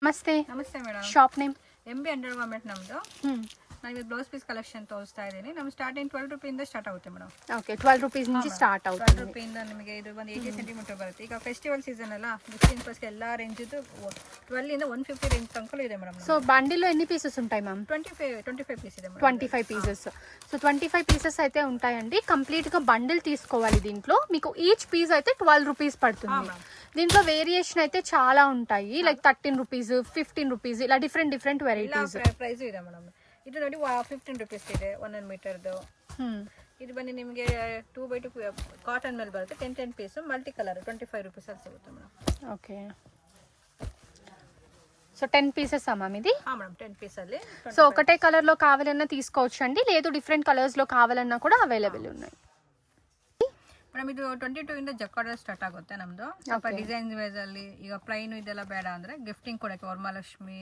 ನಮಸ್ತೆ madam. Shop name MB under government ನಮ್ಮದು. ನಾನು ಬ್ಲೌಸ್ ಪೀಸ್ ಕಲೆಕ್ಷನ್ ತೋರಿಸ್ತಾ ಇದ್ದೀನಿ. ನಮ್ಮ ಸ್ಟಾರ್ಟಿಂಗ್ 12 ರೂಪಾಯಿಂದ ಸ್ಟಾರ್ಟ್ ಆಗುತ್ತೆ ಮೇಡಮ್. ಓಕೆ 12 ರೂಪೀಸ್ నుంచి ಸ್ಟಾರ್ಟ್ ಆಗುತ್ತೆ. 12 ರೂಪಾಯಿಂದ ನಿಮಗೆ ಇದು ಒಂದು 80 ಸೆಂಟಿಮೀಟರ್ ಬರುತ್ತೆ. ಈಗ ಫೆಸ್ಟಿವಲ್ ಸೀಸನ್ ಅಲ್ಲ, ಗಿಫ್ಟಿಂಗ್ ಪರ್ಸ್ಗೆ ಎಲ್ಲ ರೇಂಜಿದ್ದು 12 ಇಂದ 150 ರೇಂಜ್ ತನಕ ಇದೆ ಮೇಡಮ್. సో బండిలో ఎన్ని పీసెస్ ఉంటాయి మ్యామ్? 25 పీస్ ಇದೆ ಮೇಡಮ್. 25 పీసెస్. సో 25 పీసెస్ అయితే ఉంటాయండి. కంప్లీట్ గా బండిల్ తీసుకోవాలి. దీంట్లో మీకు ఈచ్ పీస్ అయితే 12 రూపీస్ పడుతుంది. దీంట్లో వేరియేషన్ అయితే చాలా ఉంటాయి. లైక్ 13 రూపీస్, 15 రూపీస్ ఇలా డిఫరెంట్ వెరైటీస్. ಪ್ರೈಸ್ ಇದೆ ಮೇಡಮ್. ಇದು ನೋಡಿ 15 ರೂಪೀಸ್ ಇದೆ 1 ಮೀಟರ್ದು. ಇದು ಬನ್ನಿ ನಿಮಗೆ 2x2 ಕಾಟನ್ ಮೇಲೆ ಬರುತ್ತೆ. 10 ಪೀಸ್ ಮಲ್ಟಿ ಕಲರ್ 25 ರೂಪೀಸ್ ಅಲ್ಲಿ ಸಿಗುತ್ತೆ madam. Okay. So 10 pieces ma'am ఇది? మేడం 10 పీస్ ಅಲ್ಲಿ. సో ఒకటే కలర్ లో కావాలన్నా తీసుకోవచ్చు అండి, లేదు డిఫరెంట్ కలర్స్ లో కావాలన్నా కూడా అవైలబుల్ ఉన్నాయి. ಮೇಡಮ್ ಇದು 22 ಇಂದ ಜಕ್ಕಾರ್ಡರ್ ಸ್ಟಾರ್ಟ್ ಆಗುತ್ತೆ ನಮ್ದು. ಸ್ವಲ್ಪ ಡಿಸೈನ್ ವೇಸ್ ಅಲ್ಲಿ ಈಗ ಪ್ಲೈನ್ ಇದೆಲ್ಲ ಬೇಡ ಅಂದ್ರೆ ಗಿಫ್ಟಿಂಗ್ ಕೊಡಕ್ಕೆ ವರಮಹಾಲಕ್ಷ್ಮಿ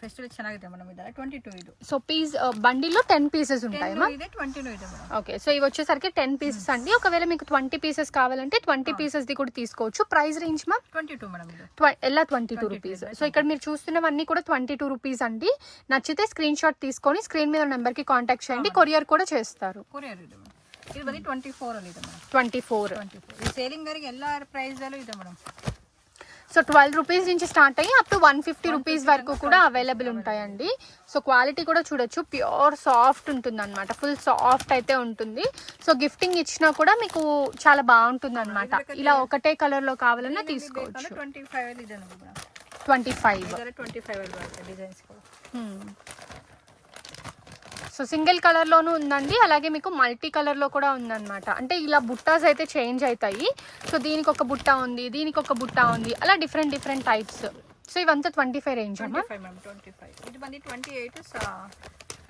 ಫೆಸ್ಟಿವಲ್ ಚೆನ್ನಾಗಿದೆ ಮೇಡಮ್. ಇದೆಲ್ಲ 22 ಇದು. సో పీస్ బండిల్లో 10 పీసెస్ ఉంటాయి మ్యామ్. ಇದೆ 22 ಇದೆ మేడం. ఓకే. సో ఇవి వచ్చేసరికి 10 పీసెస్ అండి. ఒకవేళ మీకు 20 పీసెస్ కావాలంటే 20 పీసెస్ ది కూడా తీసుకోవచ్చు. Price range ma'am 22 madam. ఇది ఎలా 22 రూపీస్. సో ఇక్కడ మీరు చూస్తున్నవన్నీ కూడా 22 రూపీస్ అండి. నచ్చితే స్క్రీన్ షాట్ తీసుకొని స్క్రీన్ మీద నెంబర్ కి కాంటాక్ట్ చేయండి. కొరియర్ కూడా చేస్తారు. ಕೊರಿಯರ್ ಇದೆ ಮೇಡಮ್. ಇದು ಬಂದು 24 ಅಲ್ಲಿ ಇದೆ ಮೇಡಮ್. 24 ಈ ಸೇಲಿಂಗ್ ಗಾರಿಗೆ ಎಲ್ಲ ಪ್ರೈಸ್ ಅಲ್ಲೂ ಇದೆ ಮೇಡಮ್. సో 12 రూపీస్ నుంచి స్టార్ట్ అయ్యి అప్ టు 150 రూపీస్ వరకు కూడా అవైలబుల్ ఉంటాయండి. సో క్వాలిటీ కూడా చూడొచ్చు, ప్యూర్ సాఫ్ట్ ఉంటుంది అనమాట. ఫుల్ సాఫ్ట్ అయితే ఉంటుంది. సో గిఫ్టింగ్ ఇచ్చినా కూడా మీకు చాలా బాగుంటుంది అనమాట. ఇలా ఒకటే కలర్ లో కావాలన్నా తీసుకోవచ్చు. 25 ಅಲ್ಲಿ ಇದೆ ನೋಡಿ ಮೇಡಮ್. 25 ಇದರ 25 ಅಲ್ಲಿ ಬರುತ್ತೆ ಡಿజైన్స్ కూడా. సో సింగిల్ కలర్ లోనూ ఉందండి, అలాగే మీకు మల్టీ కలర్ లో కూడా ఉందన్నమాట. అంటే ఇలా బుట్టాస్ అయితే చేంజ్ అవుతాయి. సో దీనికి ఒక బుట్ట ఉంది, దీనికి ఒక బుట్ట ఉంది, అలా డిఫరెంట్ టైప్స్. సో ఇవంతా 25 రేంజ్ అమ్మా. 25 ఇది ಬಂದು 28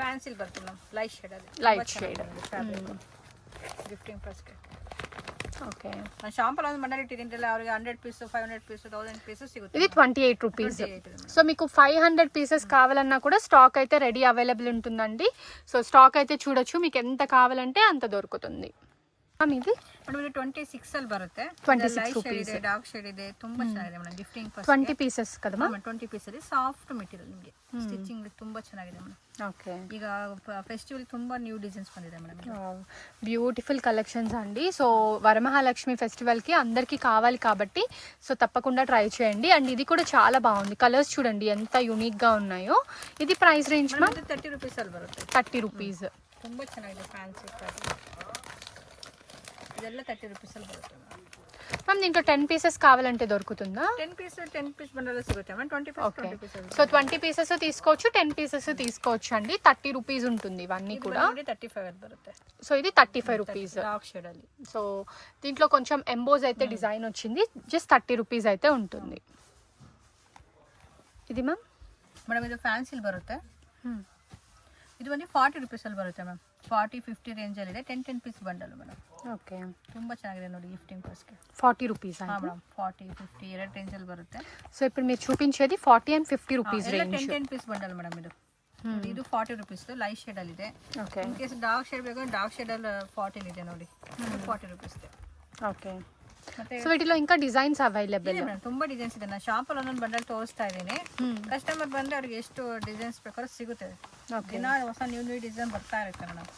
ಫ್ಯಾನ್ಸಿ ಬರುತ್ತೆ ಮೇಡಮ್. ಲೈಟ್ ಶೇಡ್ ಅದು. ಲೈಟ್ ಶೇಡ್ ಗಿಫ್ಟಿಂಗ್ ಪರ್ಸ್ಗೆ. ఓకే. ನಾನು ಶಾಂಪಲ್ ಒಂದು ಮಂಡಳಿ ಇಟ್ಟಿದ್ದೀನಿ. ಅವರಿಗೆ 100 ಪೀಸ್, 500 ಪೀಸ್, 1000 ಪೀಸ್ ಸಿಗುತ್ತೆ. ఇది 28 రూపీస్. సో మీకు 500 పీసెస్ కావాలన్నా కూడా స్టాక్ అయితే రెడీ అవైలబుల్ ఉంటుందండి. సో స్టాక్ అయితే చూడొచ్చు, మీకు ఎంత కావాలంటే అంత దొరుకుతుంది. ఇది ಮೇಡಮ್ ಇದು 26 ಅಲ್ಲಿ ಬರುತ್ತೆ. 26 రూపీస్. ಇದೆ, ಡಾರ್ಕ್ ಶೇಡ್ ಇದೆ, ತುಂಬಾ ಚೆನ್ನಾಗಿದೆ ಮೇಡಮ್. ಗಿಫ್ಟಿಂಗ್ ಪರ್ಸ್ 20 పీసెస్ కదా మ్యామ్? 20 ಪೀಸ್ ಅಲ್ಲಿ ಸಾಫ್ಟ್ ಮೆಟೀರಿಯಲ್. ನಿಮಗೆ ಸ್ಟಿಚಿಂಗ್ ತುಂಬಾ ಚೆನ್ನಾಗಿದೆ ಮೇಡಮ್. ఓకే. ಈಗ ಫೆಸ್ಟಿವಲ್ ತುಂಬಾ ನ್ಯೂ ಡಿಸೈನ್ಸ್ ಬಂದಿದೆ ಮೇಡಮ್. బ్యూటిఫుల్ కలెక్షన్స్ అండి. సో వరమహాలక్ష్మి ఫెస్టివల్ కి అందరికి కావాలి కాబట్టి సో తప్పకుండా ట్రై చేయండి. అండ్ ఇది కూడా చాలా బాగుంది. కలర్స్ చూడండి ఎంత యూనిక్ గా ఉన్నాయో. ఇది ప్రైస్ రేంజ్ మ్యామ్ 30 ರೂಪೀಸ್ ಅಲ್ಲಿ ಬರುತ್ತೆ. 30 రూపీస్. ತುಂಬಾ ಚೆನ್ನಾಗಿದೆ ಫ್ಯಾನ್ಸಿ ಇದೆಲ್ಲ 30 ರೂಪೀಸ್ ಅಲ್ಲಿ ಬರುತ್ತೆ మ్యామ్. దీంట్లో 10 పీసెస్ కావాలంటే దొరుకుతుందా? 10 పీస్ బండల్ సిಗುತ್ತೆ మ్యామ్. 20 పీస్. సో 20 పీసెస్ తీసుకోవచ్చు, 10 పీసెస్ తీసుకోవచ్చు అండి. 30 రూపీస్ ఉంటుంది ఇవన్నీ కూడా. 35 ಅಲ್ಲಿ ಬರುತ್ತೆ. సో ఇది 35 రూపీస్. డార్క్ షేడ్ ಅಲ್ಲಿ. సో దీంట్లో కొంచెం ఎంబోజ్ అయితే డిజైన్ వచ్చింది. జస్ట్ 30 రూపీస్ అయితే ఉంటుంది. ఇది మ్యామ్ మేడం ఇది ఫ్యాన్సీల్ బರುತ್ತೆ. ಇದು ಬಂದು 40 ರೂಪೀಸ್ ಅಲ್ಲಿ ಬರುತ್ತೆ ಮ್ಯಾಮ್. 40-50 ರೇಂಜ್ ಅಲ್ಲಿ ಇದೆ. 10 ಪೀಸ್ ಬಂಡಲ್ ಮೇಡಮ್. ಓಕೆ. ತುಂಬಾ ಚೆನ್ನಾಗಿದೆ ನೋಡಿ ಗಿಫ್ಟಿಂಗ್ ಪರ್ಸ್ಗೆ. 40 rupees madam. 40-50 ಎರಡು ರೇಂಜ್ ಅಲ್ಲಿ ಬರುತ್ತೆ. సో ఇప్పుడు మీరు చూపించేది 40 and 50 rupees range. 10 piece bundle madam ಇದು. ಇದು 40 ರೂಪೀಸ್ ಲೈಟ್ ಶೇಡ್ ಅಲ್ಲಿ ಇದೆ. Okay. In case dark shade ಬೇಕು ಡಾರ್ಕ್ ಶೇಡ್ ಅಲ್ಲಿ 40 ಇದೆ ನೋಡಿ. 40 ರೂಪೀಸ್ ಇದೆ. ಓಕೆ. సో వీటిలో ఇంకా డిజైన్స్ అవైలబుల్. ತುಂಬಾ ಡಿಸೈನ್ಸ್ ಇದೆ. ನಾನು ಶಾಪಲ್ಲಿ ಒಂದೊಂದು ಬಂಡಲ್ ತೋರಿಸ್ತಾ ಇದ್ದೀನಿ. ಕಸ್ಟಮರ್ ಬಂದ್ರೆ ಅವ್ರಿಗೆ ಎಷ್ಟು ಡಿಸೈನ್ಸ್ ಬೇಕಾದ್ರೂ ಸಿಗುತ್ತೆ. ದಿನ ಹೊಸ ನ್ಯೂ ಡಿಸೈನ್ ಬರ್ತಾ ಇರುತ್ತೆ ಮೇಡಮ್.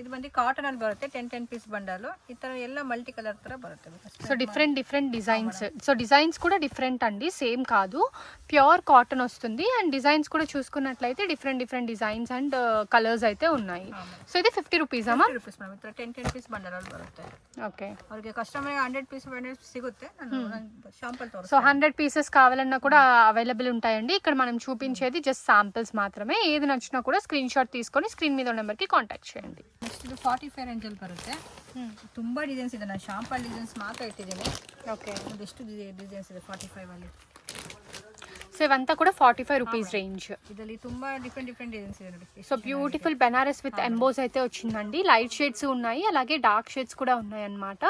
ಇದು ಬಂದು ಕಾಟನ್ ಅಲ್ಲಿ ಬರುತ್ತೆ. 10 ಪೀಸ್ ಬಂಡಲ್. ಈ ತರ ಎಲ್ಲ ಮಲ್ಟಿ ಕಲರ್ ತರ ಬರುತ್ತೆ. So different designs. So designs కూడా డిఫరెంట్ అండి, సేమ్ కాదు. ప్యూర్ కాటన్ వస్తుంది. అండ్ డిజైన్స్ కూడా చూసుకున్నట్లయితే డిఫరెంట్ డిజైన్స్ అండ్ కలర్స్ అయితే ఉన్నాయి. సో ఇది 50 రూపీస్ అమ్మా. 50 ರೂಪೀಸ್ ಮ್ಯಾಮ್. 10 ಪೀಸ್ ಬಂಡಲ್ ಅಲ್ಲಿ ಬರುತ್ತೆ. ఓకే. ಅವ್ರಿಗೆ ಕಸ್ಟಮರ್ 100 ಪೀಸ್ ಸಿಗುತ್ತೆ. ನಾನು ಶಾಂಪಲ್ ತೋರಿಸ್ತೀನಿ. సో 100 పీసెస్ కావాలన్నా కూడా అవైలబుల్ ఉంటాయండి. ఇక్కడ మనం చూపించేది జస్ట్ శాంపిల్స్ మాత్రమే. ఏది నచ్చినా కూడా స్క్రీన్ షాట్ తీసుకొని స్క్రీన్ మీద నెంబర్ కి కాంటాక్ట్ చేయండి. ನೆಕ್ಸ್ಟ್ ಇದು 45 ರೇಂಜ್ ಅಲ್ಲಿ ಬರುತ್ತೆ. ತುಂಬಾ ಡಿಸೈನ್ಸ್ ಇದೆ. ನಾನು ಶಾಂಪಲ್ ಡಿಸೈನ್ಸ್ ಮಾತ್ರ ಇಟ್ಟಿದ್ದೀನಿ. ఓకే. ಎಷ್ಟು ಡಿಸೈನ್ಸ್ ಇದೆ 45 ಅಲ್ಲಿ. సో ఇవంతా కూడా 45 రూపీస్ రేంజ్. ಇದರಲ್ಲಿ ತುಂಬಾ ಡಿಫరెಂಟ್ ಡಿಸೈನ್ಸ್ ಇದೆ ನೋಡಿ. So beautiful Banaras with emboss అయితే వచ్చిందండి. లైట్ షేడ్స్ ఉన్నాయి, అలాగే డార్క్ షేడ్స్ కూడా ఉన్నాయి అన్నమాట.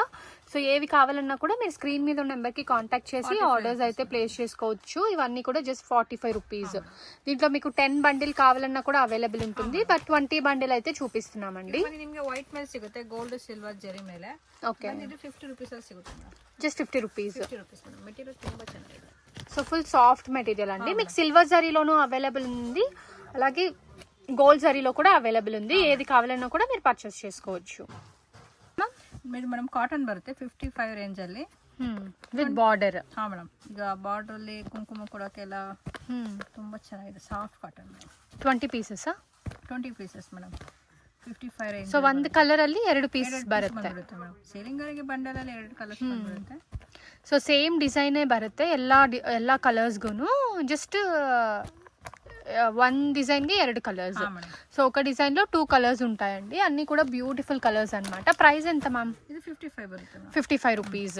సో ఏవి కావాలన్నా కూడా మీరు స్క్రీన్ మీద ఉన్న నెంబర్కి కాంటాక్ట్ చేసి ఆర్డర్స్ అయితే ప్లేస్ చేసుకోవచ్చు. ఇవన్నీ కూడా జస్ట్ 45 రూపీస్. దీంట్లో మీకు 10 బండిల్ కావాలన్నా కూడా అవైలబుల్ ఉంటుంది. బట్ 20 బండిల్ అయితే చూపిస్తున్నామండి. ನಿಮಗೆ ವೈಟ್ ಮೇಲೆ ಸಿಗುತ್ತೆ, ಗೋಲ್ಡ್ ಸಿಲ್ವರ್ ಜರಿ ಮೇಲೆ. ಓಕೆ. ಇದು 50 ರೂಪೀಸ್ ಅಲ್ಲಿ ಸಿಗುತ್ತೆ. Just 50 rupees. 50 rupees madam. Material ತುಂಬಾ ಚೆನ್ನಾಗಿದೆ. సో ఫుల్ సాఫ్ట్ మెటీరియల్ అండి. మీకు సిల్వర్ జరీలోనూ అవైలబుల్ ఉంది, అలాగే గోల్డ్ జరీలో కూడా అవైలబుల్ ఉంది. ఏది కావాలన్నా కూడా మీరు పర్చేస్ చేసుకోవచ్చు. ಮೇಡಮ್ ಕಾಟನ್ ಬರುತ್ತೆ 55 ರೇಂಜಲ್ಲಿ ವಿತ್ ಬಾರ್ಡರ್. ಹಾಂ ಮೇಡಮ್, ಈಗ ಬಾರ್ಡ್ರಲ್ಲಿ ಕುಂಕುಮ ಕೊಡೋಕ್ಕೆಲ್ಲ ತುಂಬ ಚೆನ್ನಾಗಿದೆ. Soft cotton 20 pieces 20 pieces madam 55 range. So ಒಂದು ಕಲರ್ ಅಲ್ಲಿ 2 ಪೀಸಸ್ ಬರುತ್ತೆ ಮೇಡಮ್. ಸೇಲಿಂಗರಿಗೆ ಬಂಡಲಲ್ಲಿ 2 ಕಲರ್ಸ್ ಬರುತ್ತೆ. ಸೊ ಸೇಮ್ ಡಿಸೈನೇ ಬರುತ್ತೆ ಎಲ್ಲ ಕಲರ್ಸ್ಗೂ. ಜಸ್ಟ್ వన్ డిజైన్కి 2 కలర్స్. సో ఒక డిజైన్లో 2 కలర్స్ ఉంటాయండి. అన్నీ కూడా బ్యూటిఫుల్ కలర్స్ అనమాట. ప్రైస్ ఎంత మ్యామ్? ಇದು 55 ಬರುತ್ತೆ. 55 ರೂಪೀಸ್.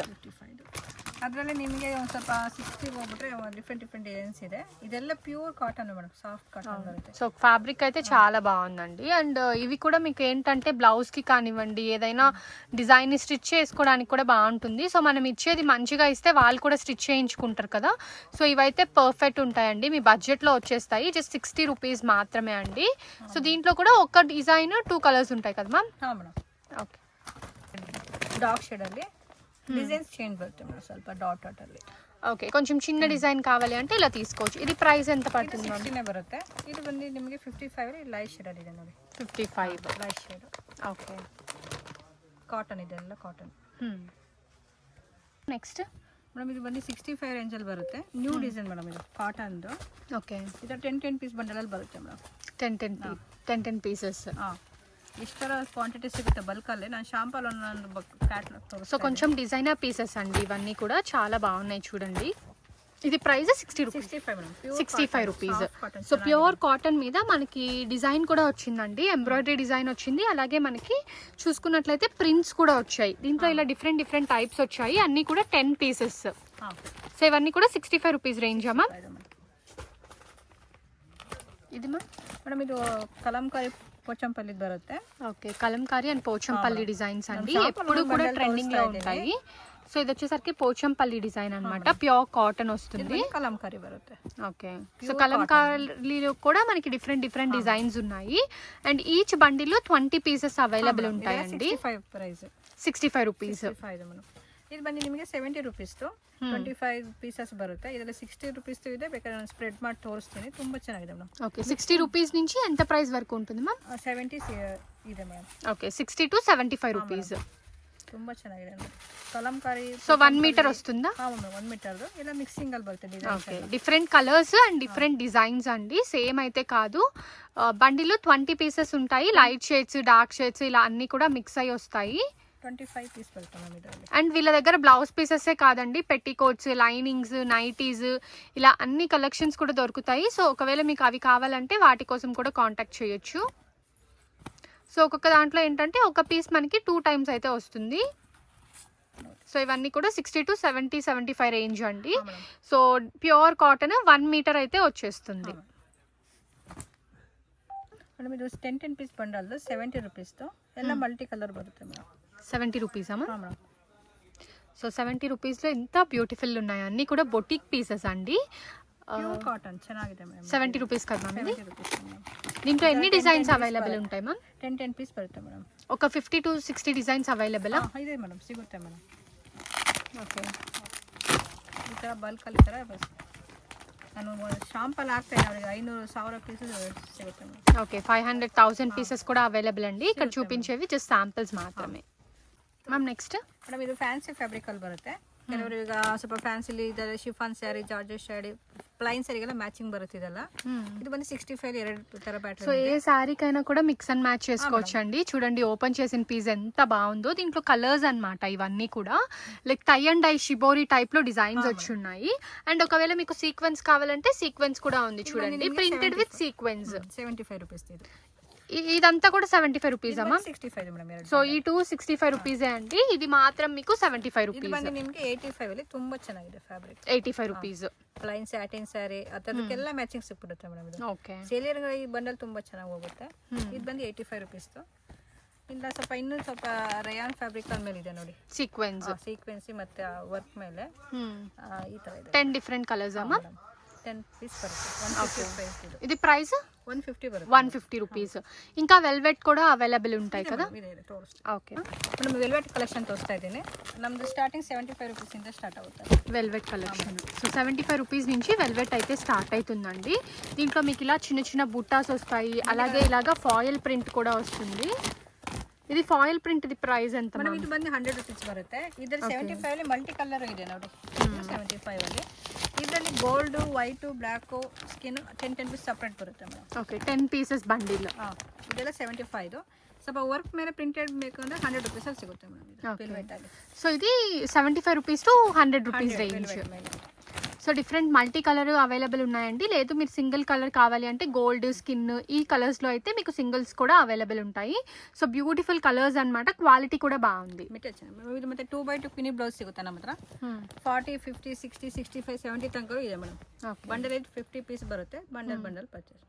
ಅದರಲ್ಲಿ ನಿಮಗೆ ಒಂದು ಸ್ವಲ್ಪ 60 ಹೋಗ್ಬಿಟ್ರೆ ಡಿಫ್ರೆಂಟ್ ಡಿಸೈನ್ಸ್ ಇದೆ. ಇದೆಲ್ಲ pure cotton madam, soft cotton ಬರುತ್ತೆ. సో ఫ్యాబ్రిక్ అయితే చాలా బాగుందండి. అండ్ ఇవి కూడా మీకు ఏంటంటే బ్లౌజ్కి కానివ్వండి, ఏదైనా డిజైన్ స్టిచ్ చేసుకోవడానికి కూడా బాగుంటుంది. సో మనం ఇచ్చేది మంచిగా ఇస్తే వాళ్ళు కూడా స్టిచ్ చేయించుకుంటారు కదా. సో ఇవైతే పర్ఫెక్ట్ ఉంటాయండి, మీ బడ్జెట్లో వచ్చేస్తాయి. జస్ట్ 60 రూపీస్ మాత్రమే అండి. సో దీంట్లో కూడా ఒక డిజైన్ 2 కలర్స్ ఉంటాయి కదా మ్యామ్? మేడం. ఓకే, డార్క్ షేడಲ್ಲಿ డిజైన్స్ చేంజ్ బರುತ್ತೆ మేడం, ಸ್ವಲ್ಪ ಡಾಟ್ ಅಲ್ಲಿ. ఓకే, కొంచెం చిన్న డిజైన్ కావాలి అంటే ఇలా తీసుకోవచ్చు. ఇది ప్రైస్ ఎంత పడుతుంది మ్యామ్? 60 బರುತ್ತೆ. ఇది ಬಂದು ನಿಮಗೆ 55 ಲೈಟ್ ಶೇಡ್ ಅಲ್ಲಿ ಇದೆ ನೋಡಿ. 55 ಲೈಟ್ ಶೇಡ್. ఓకే, ಕಾಟನ್ ಇದೆ, ಎಲ್ಲ ಕಾಟನ್. నెక్స్ట్ ಮೇಡಮ್ ಇದು ಬಂದು 65 ರೇಂಜ್ ಅಲ್ಲಿ ಬರುತ್ತೆ. ನ್ಯೂ ಡಿಸೈನ್ ಮೇಡಮ್, ಇದು ಕಾಟನ್ದು. ఓకే, ಇದು 10 ಪೀಸ್ ಬಂಡಲ್ ಅಲ್ಲಿ ಬರುತ್ತೆ ಮೇಡಮ್. 10 ಪೀಸెస్. ಇಷ್ಟರ ಕ್ವಾಂಟಿಟಿ ಸಿಗುತ್ತೆ ಬಲ್ಕಲ್ಲಿ. ನಾನು ಶಾಂಪಲ್ ಒಂದು ಕ್ಯಾಟ್ಲಾಗ್ ತೋರಿಸ್ತೀನಿ. సో కొంచెం డిజైనర్ పీసెస్ అండి ఇవన్నీ కూడా, చాలా బాగున్నాయి చూడండి. ఇది price 60 rupees. 65 rupees. So pure cotton మీద మనకి డిజైన్ కూడా వచ్చిందండి, ఎంబ్రాయిడరీ డిజైన్ వచ్చింది. అలాగే మనకి చూసుకున్నట్లయితే ప్రింట్స్ కూడా వచ్చాయి. దీంట్లో ఇలా డిఫరెంట్ టైప్స్ వచ్చాయి. అన్నీ కూడా 10 పీసెస్. సో ఇవన్నీ కూడా 65 రూపీస్ రేంజ్ అమ్మా. ఇది మేడం ఇది కలంకారీ పోచంపల్లి బರುತ್ತೆ. Okay, Kalamkari and Pochampally designs అండి, ఎప్పుడు కూడా ట్రెండింగ్ లో ఉంటాయి. సో ఇది వచ్చేసరికి పోచంపల్లి డిజైన్ అన్నమాట, ప్యూర్ కాటన్ వస్తుంది. కలంకారీ బರುತ್ತೆ. ఓకే, సో కలంకారీలో కూడా మనకి డిఫరెంట్ డిజైన్స్ ఉన్నాయి. అండ్ ఈచ్ బండిల్లో 20 పీసెస్ అవైలబుల్ ఉంటాయండి. 65 రూపీస్. ಇದು ಬಂದು ನಿಮಗೆ 70 ರೂಪೀಸ್ದು 25 ಪೀಸಸ್ ಬರುತ್ತೆ. ಇದರಲ್ಲಿ 60 ರೂಪೀಸ್ದು ಇದೆ, ಬೇಕಾದ್ರೆ ನಾನು ಸ್ಪ್ರೆಡ್ ಮಾಡಿ ತೋರಿಸ್ತೀನಿ. ತುಂಬ ಚೆನ್ನಾಗಿದೆ ಮೇಡಮ್. ఓకే, 60 రూపీస్ నుంచి ఎంత ప్రైస్ వరకు ఉంటుంది మ్యామ్? 70 ಇದೆ ಮೇಡಮ್. Okay, 60 to 75 rupees. ತುಂಬ ಚೆನ್ನಾಗಿದೆ ನೋಡಿ. కలంకారీ. సో 1 మీటర్ వస్తుందా? 1 మీటర్ದು ఇలా మిక్సింగ్ ಅಲ್ಲಿ ಬರುತ್ತೆ design. Okay, different colours and different designs అండి, సేమ్ అయితే కాదు. బండిలో 20 పీసెస్ ఉంటాయి. లైట్ షేడ్స్, డార్క్ షేడ్స్ ఇలా అన్ని కూడా మిక్స్ అయ్యి వస్తాయి. 25 పీస్ పడుతుంది ಇದರಲ್ಲಿ. అండ్ వీళ్ళ దగ్గర బ్లౌజ్ పీసెసే కాదండి, పెట్టికోట్స్, లైనింగ్స్, నైటీస్ ఇలా అన్ని కలెక్షన్స్ కూడా దొరుకుతాయి. సో ఒకవేళ మీకు అవి కావాలంటే వాటి కోసం కూడా కాంటాక్ట్ చేయొచ్చు. సో ఒక్కొక్క దాంట్లో ఏంటంటే ఒక పీస్ మనకి 2 టైమ్స్ అయితే వస్తుంది. సో ఇవన్నీ కూడా 60 to 70, 75 రేంజ్ అండి. సో ప్యూర్ కాటన్ 1 మీటర్ అయితే వచ్చేస్తుంది. ಮೇಡಮ್ ಇದು 10 ಪೀಸ್ ಬಂಡಲ್ದು 70 ರೂಪೀಸ್ದು ಎಲ್ಲ ಮಲ್ಟಿ ಕಲರ್ ಬರುತ್ತೆ ಮೇಡಮ್. 70 రూపీస్ అమ్మా. మేడం. సో 70 రూపీస్లో ఎంత బ్యూటిఫుల్ ఉన్నాయి, అన్నీ కూడా బొటిక్ పీసెస్ అండి. ప్యూర్ కాటన్ ಚೆನ್ನಾಗಿದೆ ಮೇಡಮ್. 70 రూపీస్ కదా మ్యామ్ ఇది? 70 ರೂಪೀಸ್ ಮೇಡಮ್. దీంట్లో ఎన్ని డిజైన్స్ అవైలబుల్ ఉంటాయి మ్యామ్? 10 పీస్ ಬರುತ್ತೆ ಮೇಡಮ್. ఒక 50 to 60 డిజైన్స్ అవైలబుల్ ಇದೆ ಮೇಡಮ್, ಸಿಗುತ್ತೆ ಮೇಡಮ್. ఓకే, ಈ ಥರ ಬಲ್ಕಲ್ಲಿ ಈ ಥರ ನಾನು ಶಾಂಪಲ್ ಹಾಕ್ತೇನೆ ಅವರಿಗೆ 500,000 ಪೀಸಸ್ ಸಿಗುತ್ತೆ ಮೇಡಮ್. ఓకే, 500,000 పీసెస్ కూడా అవైలబుల్ అండి. ఇక్కడ చూపించేవి జస్ట్ శాంపిల్స్ మాత్రమే. మ్యామ్ నెక్స్ట్ ಮೇಡಮ್ ಇದು ಫ್ಯಾನ್ಸಿ ಫ್ಯಾಬ್ರಿಕ್ ಅಲ್ಲಿ ಬರುತ್ತೆ. ಕೆಲವರು ಈಗ ಸ್ವಲ್ಪ ಫ್ಯಾನ್ಸಿಲಿ ಇದೆಲ್ಲ chiffon sari, georgette sari, plain ಸ್ಯಾರಿಗೆಲ್ಲ ಮ್ಯಾಚಿಂಗ್ ಬರುತ್ತೆ ಇದೆಲ್ಲ. ಇದು ಬಂದು 65 2 ತರ ಪ್ಯಾಟರ್ನ್. సో ఏ శారీకైనా కూడా మిక్స్ అండ్ మ్యాచ్ చేసుకోవచ్చు అండి. చూడండి ఓపెన్ చేసిన పీస్ ఎంత బాగుందో. దీంట్లో కలర్స్ అన్నమాట ఇవన్నీ కూడా, like tie and dye shibori type లో డిజైన్స్ వచ్చి ఉన్నాయి. అండ్ ఒకవేళ మీకు సీక్వెన్స్ కావాలంటే సీక్వెన్స్ కూడా ఉంది చూడండి, ప్రింటెడ్ విత్ సీక్వెన్స్. 75 ರೂಪೀಸ್ ಇದು. ఇదంతా కూడా 75 రూపీస్ అమ్మా. 65 ಮೇಡಮ್. సో ఈ 2 65 రూపీసే అండి. ఇది మాత్రం మీకు 75 ಇದು రూపీస్. ಬಂದು ನಿಮಗೆ 85 ಅಲ್ಲಿ ತುಂಬಾ ಚೆನ್ನಾಗಿದೆ ಫ್ಯಾಬ್ರಿಕ್. 85 రూపీಸ್. ಪ್ಲೈನ್ ಸ್ಯಾಟಿನ್ ಸ್ಯಾರಿ ಅದಕ್ಕೆಲ್ಲ ಮ್ಯಾಚಿಂಗ್ ಸಿಕ್ಬಿಡುತ್ತೆ ಮೇಡಮ್ ಇದು. ಓಕೆ, ಸೇಲಿಯರ್ಗಳ ಈ ಬಂಡಲ್ ತುಂಬಾ ಚೆನ್ನಾಗಿ ಹೋಗುತ್ತೆ. ಇದು ಬಂದು 85 ರೂಪೀಸ್ದು. ಇಲ್ಲ ಸ್ವಲ್ಪ ಇನ್ನೂ ಸ್ವಲ್ಪ ರಯಾನ್ ಫ್ಯಾಬ್ರಿಕ್ ಮೇಲೆ ಇದೆ ನೋಡಿ, ಸೀಕ್ವೆನ್ಸ್ ಸೀಕ್ವೆನ್ಸಿ ಮತ್ತೆ ವರ್ಕ್ ಮೇಲೆ ಈ ತರ ಇದೆ. 10 ಡಿಫರೆಂಟ್ ಕಲರ್ಸ್ ಅಮ್ಮ. 10 ಪೀಸ್ ಬರುತ್ತೆ 150 ಪ್ರೈಸ್ ಇದು ఇది ప్రైస్ 150 ಬರುತ್ತೆ 150 రూపీస్. ఇంకా వెల్వెట్ కూడా అవైలబుల్ ఉంటాయి కదా? ಇದೆ ತೋರಿಸ್ತೀನಿ. ఓకే, మనం వెల్వెట్ కలెక్షన్ తోస్తా ఇದ್ದೀನಿ. నಮ್ದು స్టార్టింగ్ 75 రూపీస్ ఇంದ స్టార్ట్ అవుతుంది వెల్వెట్ కలెక్షన్. సో 75 రూపీస్ నుంచి వెల్వెట్ అయితే స్టార్ట్ అవుతుందండి. దీంట్లో మీకు ఇలా చిన్న చిన్న బుట్టాస్ వస్తాయి, అలాగే ఇలాగా ఫాయిల్ ప్రింట్ కూడా వస్తుంది. ఇది ఫాయిల్ ಪ್ರಿಂಟ್ ఇది ప్రైస్ ఎంత? మనం ಇದು ಬಂದು 100 ರೂಪೀಸ್ ಬರುತ್ತೆ. ಇದರ 75 ಅಲ್ಲಿ ಮಲ್ಟಿ ಕಲರ್ ಇದೆ ನೋಡಿ. 75 ಅಲ್ಲಿ ಇದರಲ್ಲಿ gold, white, black, skin 10 piece separate ಬರುತ್ತೆ ಮೇಡಮ್. Okay, 10 pieces bundle. ಇದೆಲ್ಲ 75. ಸ್ವಲ್ಪ ವರ್ಕ್ ಮೇಲೆ ಪ್ರಿಂಟೆಡ್ ಬೇಕು ಅಂದ್ರೆ 100 ರೂಪೀಸ್ ಅಲ್ಲಿ ಸಿಗುತ್ತೆ ಮೇಡಮ್ ಇದು ವೆಲ್ವೆಟ್ ಅಲ್ಲಿ. సో ఇది 75 rupees to 100 rupees range. So different multi colour available ఉన్నాయండి. లేదు మీరు సింగిల్ కలర్ కావాలి అంటే గోల్డ్, స్కిన్ ఈ కలర్స్లో అయితే మీకు సింగిల్స్ కూడా అవైలబుల్ ఉంటాయి. సో బ్యూటిఫుల్ కలర్స్ అన్నమాట. క్వాలిటీ కూడా బాగుంది. ಇದು ಮತ್ತೆ 2x2 ಪಿನಿ ಬ್ಲೌಸ್ ಸಿಗುತ್ತೆ ನಮ್ಮ ಹತ್ರ. 40, 50, 60, 65, 70 ತನಕ ಇದೆ ಮೇಡಮ್. ಬಂಡಲ್ ರೇಟ್ 50 ಪೀಸ್ ಬರುತ್ತೆ. ಬಂಡಲ್ ಪರ್ಚೇಸ್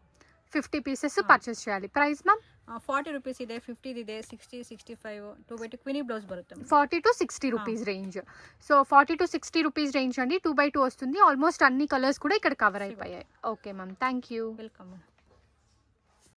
50 పీసెస్ పర్చేస్ చేయాలి. ప్రైస్ మ్యామ్ 40 ರೂಪೀಸ್ ಇದೆ, 50 ಇದೆ, 60, 65 2x2 క్వినీ బ్లౌజ్ బರುತ್ತೆ. 40 to 60 rupees range. So 40 to 60 rupees range అండి. 2x2 వస్తుంది. ఆల్మోస్ట్ అన్ని కలర్స్ కూడా ఇక్కడ కవర్ అయిపోయాయి. Okay ma'am, thank you. Welcome.